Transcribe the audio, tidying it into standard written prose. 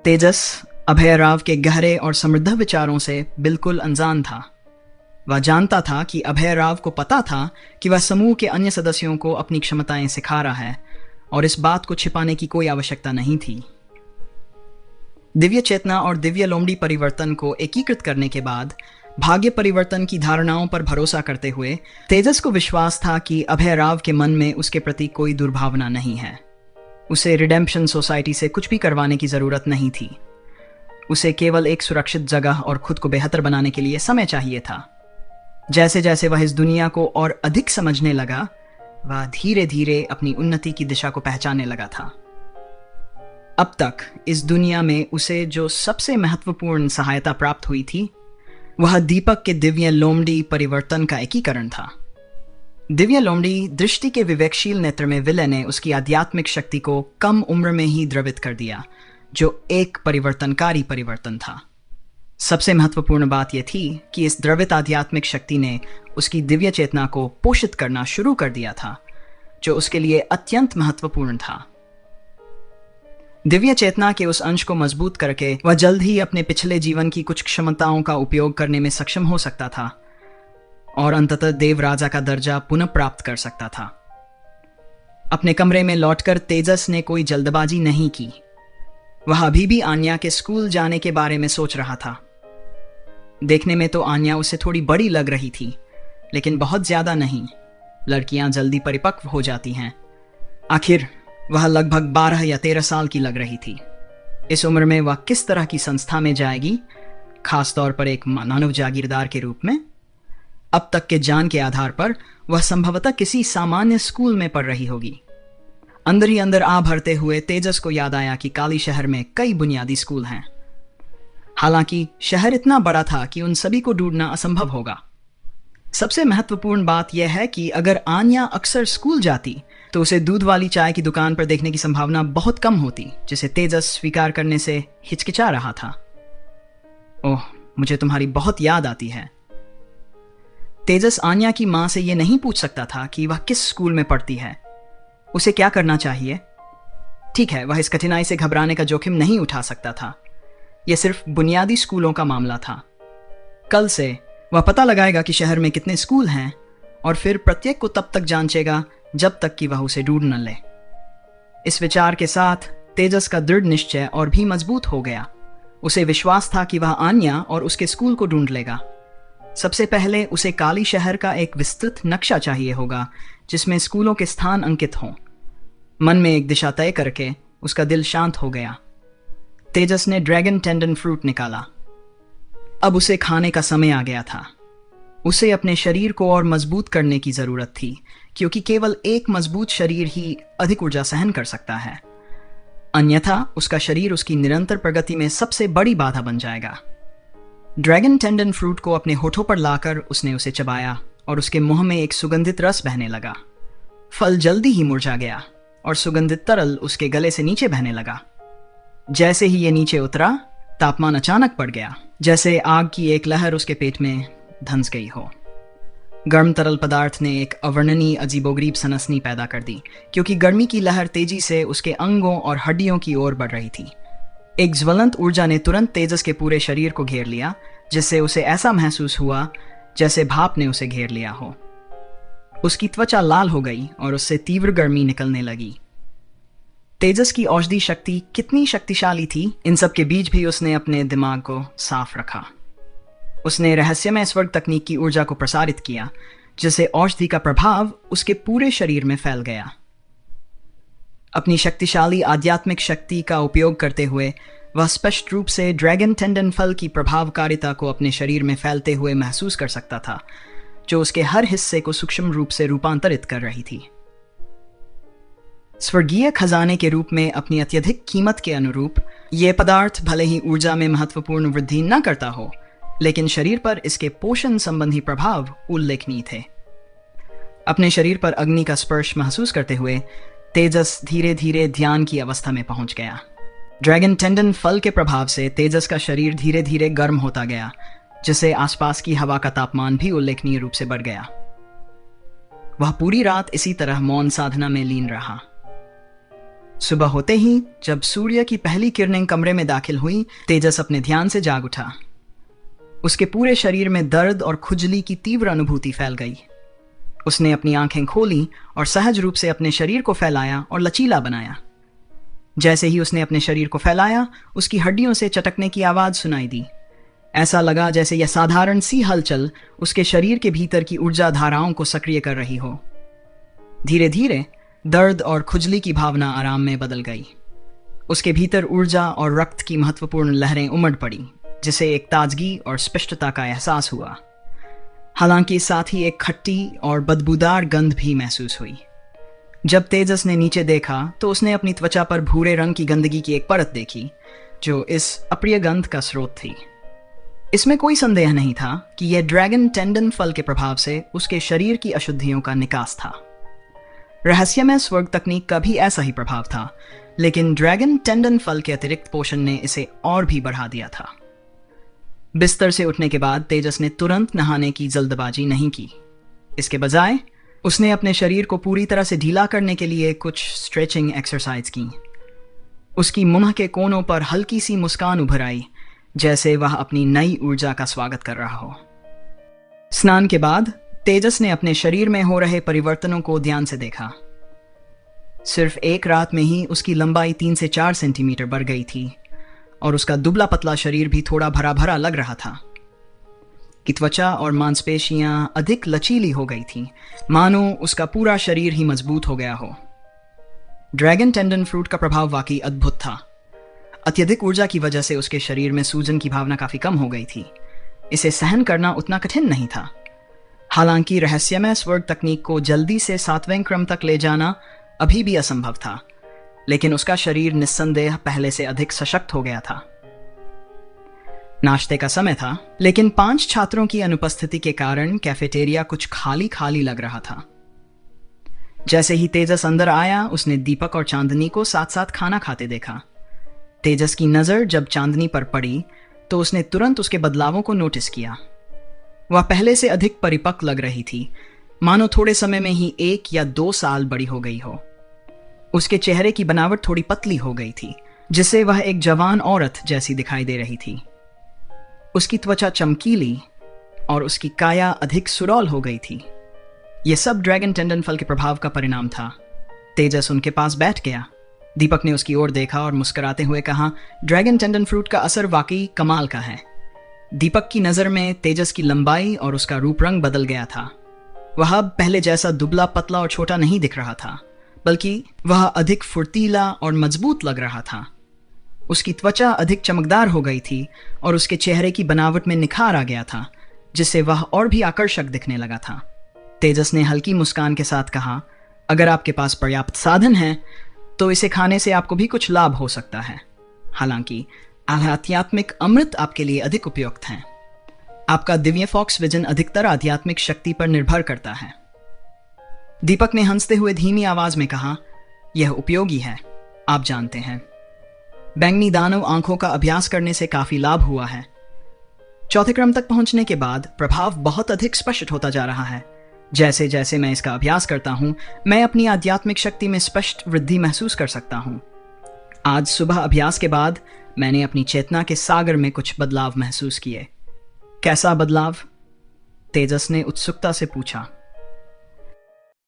तेजस अभय राव के गहरे और समृद्ध विचारों से बिल्कुल अनजान था। वह जानता था कि अभय राव को पता था कि वह समूह के अन्य सदस्यों को अपनी क्षमताएं सिखा रहा है और इस बात को छिपाने की कोई आवश्यकता नहीं थी। दिव्य चेतना और दिव्य लोमड़ी परिवर्तन को एकीकृत करने के बाद भाग्य परिवर्तन की धारणाओं पर भरोसा करते हुए तेजस को विश्वास था कि अभय राव के मन में उसके प्रति कोई दुर्भावना नहीं है। उसे रिडेम्पशन सोसाइटी से कुछ भी करवाने की जरूरत नहीं थी। उसे केवल एक सुरक्षित जगह और खुद को बेहतर बनाने के लिए समय चाहिए था। जैसे जैसे वह इस दुनिया को और अधिक समझने लगा, वह धीरे धीरे अपनी उन्नति की दिशा को पहचानने लगा था। अब तक इस दुनिया में उसे जो सबसे महत्वपूर्ण सहायता प्राप्त हुई थी, वह दीपक के दिव्य लोमड़ी परिवर्तन का एकीकरण था। दिव्य लोमड़ी दृष्टि के विवेकशील नेत्र में विलय ने उसकी आध्यात्मिक शक्ति को कम उम्र में ही द्रवित कर दिया, जो एक परिवर्तनकारी परिवर्तन था। सबसे महत्वपूर्ण बात यह थी कि इस द्रवित आध्यात्मिक शक्ति ने उसकी दिव्य चेतना को पोषित करना शुरू कर दिया था, जो उसके लिए अत्यंत महत्वपूर्ण था। दिव्य चेतना के उस अंश को मजबूत करके वह जल्द ही अपने पिछले जीवन की कुछ क्षमताओं का उपयोग करने में सक्षम हो सकता था और अंततः देवराजा का दर्जा पुनः प्राप्त कर सकता था। अपने कमरे में लौटकर तेजस ने कोई जल्दबाजी नहीं की। वह अभी भी आन्या के स्कूल जाने के बारे में सोच रहा था। देखने में तो आन्या उसे थोड़ी बड़ी लग रही थी, लेकिन बहुत ज्यादा नहीं। लड़कियां जल्दी परिपक्व हो जाती हैं। आखिर वह लगभग 12 या 13 साल की लग रही थी। इस उम्र में वह किस तरह की संस्था में जाएगी, खासतौर पर एक मानव जागीरदार के रूप में? अब तक के ज्ञान के आधार पर वह संभवतः किसी सामान्य स्कूल में पढ़ रही होगी। अंदर ही अंदर आ भरते हुए तेजस को याद आया कि काली शहर में कई बुनियादी स्कूल हैं। हालांकि शहर इतना बड़ा था कि उन सभी को ढूंढना असंभव होगा। सबसे महत्वपूर्ण बात यह है कि अगर आन्या अक्सर स्कूल जाती तो उसे दूध वाली चाय की दुकान पर देखने की संभावना बहुत कम होती, जिसे तेजस स्वीकार करने से हिचकिचा रहा था। ओह, मुझे तुम्हारी बहुत याद आती है। तेजस आन्या की मां से यह नहीं पूछ सकता था कि वह किस स्कूल में पढ़ती है। उसे क्या करना चाहिए? ठीक है, वह इस कठिनाई से घबराने का जोखिम नहीं उठा सकता था। यह सिर्फ बुनियादी स्कूलों का मामला था। कल से वह पता लगाएगा कि शहर में कितने स्कूल हैं और फिर प्रत्येक को तब तक जांचेगा जब तक कि वह उसे ढूंढ न ले। इस विचार के साथ तेजस का दृढ़ निश्चय और भी मजबूत हो गया। उसे विश्वास था कि वह आन्या और उसके स्कूल को ढूंढ लेगा। सबसे पहले उसे काली शहर का एक विस्तृत नक्शा चाहिए होगा, जिसमें स्कूलों के स्थान अंकित हों। मन में एक दिशा तय करके उसका दिल शांत हो गया। तेजस ने ड्रैगन टेंडन फ्रूट निकाला। अब उसे खाने का समय आ गया था। उसे अपने शरीर को और मजबूत करने की जरूरत थी, क्योंकि केवल एक मजबूत शरीर ही अधिक ऊर्जा सहन कर सकता है। अन्यथा उसका शरीर उसकी निरंतर प्रगति में सबसे बड़ी बाधा बन जाएगा। ड्रैगन टेंडन फ्रूट को अपने होठों पर लाकर उसने उसे चबाया और उसके मुंह में एक सुगंधित रस बहने लगा। फल जल्दी ही मुरझा गया और सुगंधित तरल उसके गले से नीचे बहने लगा। जैसे ही ये नीचे उतरा, तापमान अचानक बढ़ गया, जैसे आग की एक लहर उसके पेट में धंस गई हो। गर्म तरल पदार्थ ने एक अवर्णनीय अजीबोगरीब सनसनी पैदा कर दी, क्योंकि गर्मी की लहर तेजी से उसके अंगों और हड्डियों की ओर बढ़ रही थी। एक ज्वलंत ऊर्जा ने तुरंत तेजस के पूरे शरीर को घेर लिया, जिससे उसे ऐसा महसूस हुआ जैसे भाप ने उसे घेर लिया हो। उसकी त्वचा लाल हो गई और उससे तीव्र गर्मी निकलने लगी। तेजस की औषधि शक्ति कितनी शक्तिशाली थी, इन सब के बीच भी उसने अपने दिमाग को साफ रखा। उसने रहस्यमय स्वर्ग तकनीक की ऊर्जा को प्रसारित किया, जिससे औषधि का प्रभाव उसके पूरे शरीर में फैल गया। अपनी शक्तिशाली आध्यात्मिक शक्ति का उपयोग करते हुए वह स्पष्ट रूप से ड्रैगन टेंडन फल की प्रभावकारिता को अपने शरीर में फैलते हुए महसूस कर सकता था, जो उसके हर हिस्से को सूक्ष्म रूप से रूपांतरित कर रही थी। स्वर्गीय खजाने के रूप में अपनी अत्यधिक कीमत के अनुरूप यह पदार्थ भले ही ऊर्जा में महत्वपूर्ण वृद्धि न करता हो, लेकिन शरीर पर इसके पोषण संबंधी प्रभाव उल्लेखनीय थे। अपने शरीर पर अग्नि का स्पर्श महसूस करते हुए तेजस धीरे धीरे ध्यान की अवस्था में पहुंच गया। ड्रैगन टेंडन फल के प्रभाव से तेजस का शरीर धीरे धीरे गर्म होता गया, जिससे आसपास की हवा का तापमान भी उल्लेखनीय रूप से बढ़ गया। वह पूरी रात इसी तरह मौन साधना में लीन रहा। सुबह होते ही जब सूर्य की पहली किरणें कमरे में दाखिल हुई, तेजस अपने ध्यान से जाग उठा। उसके पूरे शरीर में दर्द और खुजली की तीव्र अनुभूति फैल गई। उसने अपनी आंखें खोली और सहज रूप से अपने शरीर को फैलाया और लचीला बनाया। जैसे ही उसने अपने शरीर को फैलाया, उसकी हड्डियों से चटकने की आवाज़ सुनाई दी। ऐसा लगा जैसे यह साधारण सी हलचल उसके शरीर के भीतर की ऊर्जा धाराओं को सक्रिय कर रही हो। धीरे धीरे दर्द और खुजली की भावना आराम में बदल गई। उसके भीतर ऊर्जा और रक्त की महत्वपूर्ण लहरें उमड़ पड़ी, जिसे एक ताजगी और स्पष्टता का एहसास हुआ। हालांकि साथ ही एक खट्टी और बदबूदार गंध भी महसूस हुई। जब तेजस ने नीचे देखा तो उसने अपनी त्वचा पर भूरे रंग की गंदगी की एक परत देखी, जो इस अप्रिय गंध का स्रोत थी। इसमें कोई संदेह नहीं था कि यह ड्रैगन टेंडन फल के प्रभाव से उसके शरीर की अशुद्धियों का निकास था। रहस्यमय स्वर्ग तकनीक का भी ऐसा ही प्रभाव था, लेकिन ड्रैगन टेंडन फल के अतिरिक्त पोषण ने इसे और भी बढ़ा दिया था। बिस्तर से उठने के बाद तेजस ने तुरंत नहाने की जल्दबाजी नहीं की। इसके बजाय उसने अपने शरीर को पूरी तरह से ढीला करने के लिए कुछ स्ट्रेचिंग एक्सरसाइज की। उसकी मुंह के कोनों पर हल्की सी मुस्कान उभर आई, जैसे वह अपनी नई ऊर्जा का स्वागत कर रहा हो। स्नान के बाद तेजस ने अपने शरीर में हो रहे परिवर्तनों को ध्यान से देखा। सिर्फ एक रात में ही उसकी लंबाई 3 से 4 सेंटीमीटर बढ़ गई थी और उसका दुबला पतला शरीर भी थोड़ा भरा भरा लग रहा था। कि त्वचा और मांसपेशियां अधिक लचीली हो गई थीं, मानो उसका पूरा शरीर ही मजबूत हो गया हो। ड्रैगन टेंडन फ्रूट का प्रभाव वाकई अद्भुत था। अत्यधिक ऊर्जा की वजह से उसके शरीर में सूजन की भावना काफी कम हो गई थी। इसे सहन करना उतना कठिन नहीं था। हालांकि रहस्यमय स्वर्ग तकनीक को जल्दी से 7वें क्रम तक ले जाना अभी भी असंभव था, लेकिन उसका शरीर निस्संदेह पहले से अधिक सशक्त हो गया था। नाश्ते का समय था, लेकिन 5 छात्रों की अनुपस्थिति के कारण कैफेटेरिया कुछ खाली खाली लग रहा था। जैसे ही तेजस अंदर आया, उसने दीपक और चांदनी को साथ साथ खाना खाते देखा। तेजस की नजर जब चांदनी पर पड़ी तो उसने तुरंत उसके बदलावों को नोटिस किया। वह पहले से अधिक परिपक्व लग रही थी, मानो थोड़े समय में ही 1 या 2 साल बड़ी हो गई हो। उसके चेहरे की बनावट थोड़ी पतली हो गई थी, जिससे वह एक जवान औरत जैसी दिखाई दे रही थी। उसकी त्वचा चमकीली और उसकी काया अधिक सुडौल हो गई थी। यह सब ड्रैगन टेंडन फल के प्रभाव का परिणाम था। तेजस उनके पास बैठ गया। दीपक ने उसकी ओर देखा और मुस्कुराते हुए कहा, ड्रैगन टेंडन फ्रूट का असर वाकई कमाल का है। दीपक की नज़र में तेजस की लंबाई और उसका रूप रंग बदल गया था। वह अब पहले जैसा दुबला पतला और छोटा नहीं दिख रहा था, बल्कि वह अधिक फुर्तीला और मजबूत लग रहा था। उसकी त्वचा अधिक चमकदार हो गई थी और उसके चेहरे की बनावट में निखार आ गया था, जिससे वह और भी आकर्षक दिखने लगा था। तेजस ने हल्की मुस्कान के साथ कहा, अगर आपके पास पर्याप्त साधन हैं तो इसे खाने से आपको भी कुछ लाभ हो सकता है। हालांकि आध्यात्मिक अमृत आपके लिए अधिक उपयुक्त हैं। आपका दिव्य फॉक्स विजन अधिकतर आध्यात्मिक शक्ति पर निर्भर करता है। दीपक ने हंसते हुए धीमी आवाज में कहा, यह उपयोगी है, आप जानते हैं। बैंगनी दानव आंखों का अभ्यास करने से काफी लाभ हुआ है। 4थे क्रम तक पहुंचने के बाद प्रभाव बहुत अधिक स्पष्ट होता जा रहा है। जैसे जैसे मैं इसका अभ्यास करता हूं, मैं अपनी आध्यात्मिक शक्ति में स्पष्ट वृद्धि महसूस कर सकता हूं। आज सुबह अभ्यास के बाद मैंने अपनी चेतना के सागर में कुछ बदलाव महसूस किए। कैसा बदलाव? तेजस ने उत्सुकता से पूछा।